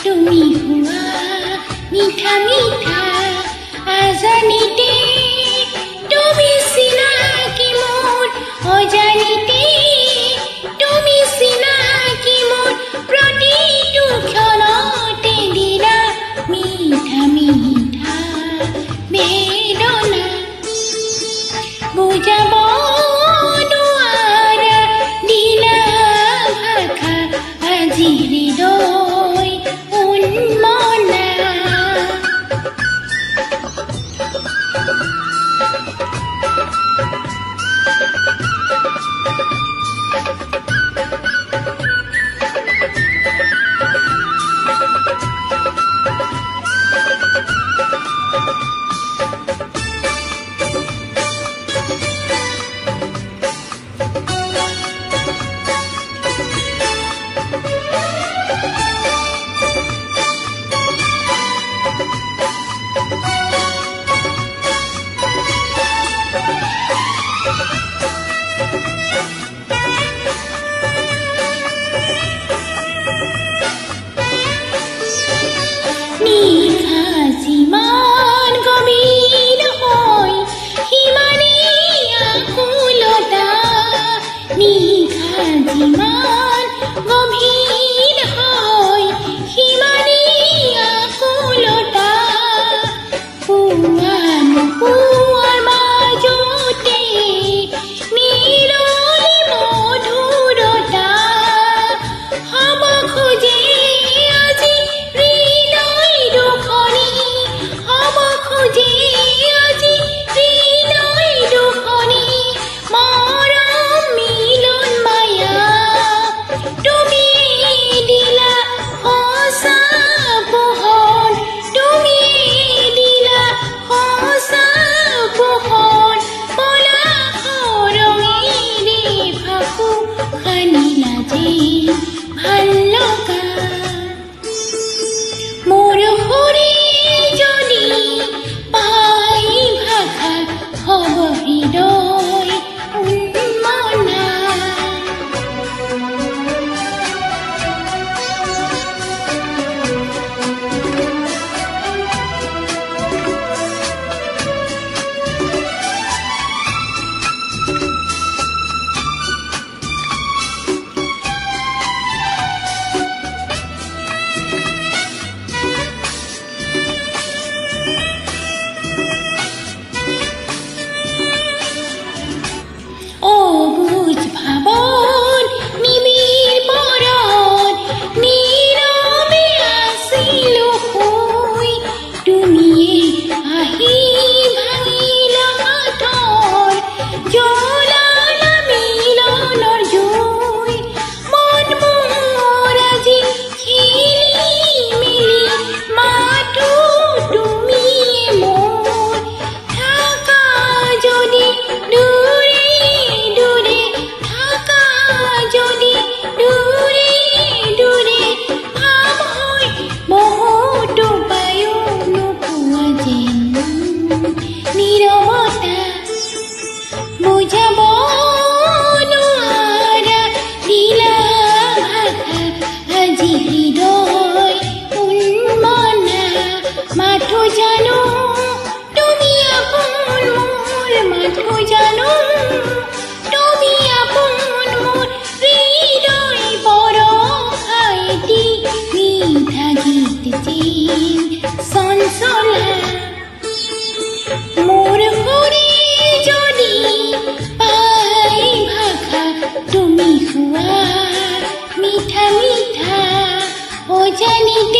তুমি হুয়া মিঠা মিঠা আজানিতে তুমি চিনাকি মোৰ অজানিতে তুমি চিনাকি মোৰ প্ৰতিটো ক্ষণতে দিলা মিঠা মিঠা বেদনা বুজাব নোৱাৰা দিলা ভাষা আজি হৃদয় উন্মনা যিমান গভীৰ হয় সিমানেই আকুলতা নিশা যিমান গভীৰ হয় সিমানেই আকুলতা পুৱা নোপোৱাৰ মাজতে নিৰলি মধুৰতা হ'ব খোজে আজি হৃদয় দুখনি হ'ব খোজে আজি হৃদয় দুখনি মৰম মিলন মায়া তুমি দিলা সঁচা পোহৰ তুমি দিলা সঁচা পোহৰ পলাশৰ ৰঙেৰে ফাকু সানিলা যে ভাল লগা মোৰ সুৰে যদি পাই ভাষা হ'ব হৃদয় উন্মনা অবুজ ভাৱত নিবিড় পৰত নীৰৱে আছিলো শুই তুমিয়ে আহি ভাঙিলা হাতৰ জ্বলালা মিলনৰ জুই মন মোৰ আজি খেলি মেলি মাতো তুমিয়ে মোৰ থাকা যদি দূৰে দূৰে থাকা যদি দূৰে দূৰে ভাৱ হৈ বহুতো পায়ো নোপোৱা যেন নীৰৱতা বুজাব নোৱাৰা দিলা ভাষা আজি হৃদয় উন্মনা মাথো জানো তুমি আপোন মোৰ মাথো জানো তুমি আপোন মোৰ হৃদয় পৰশাইতি মিঠা গীত যেন চঞ্চলা মোৰ সুৰে যদি পাই ভাষা তুমি খোৱা মিঠা মিঠা অজানিতে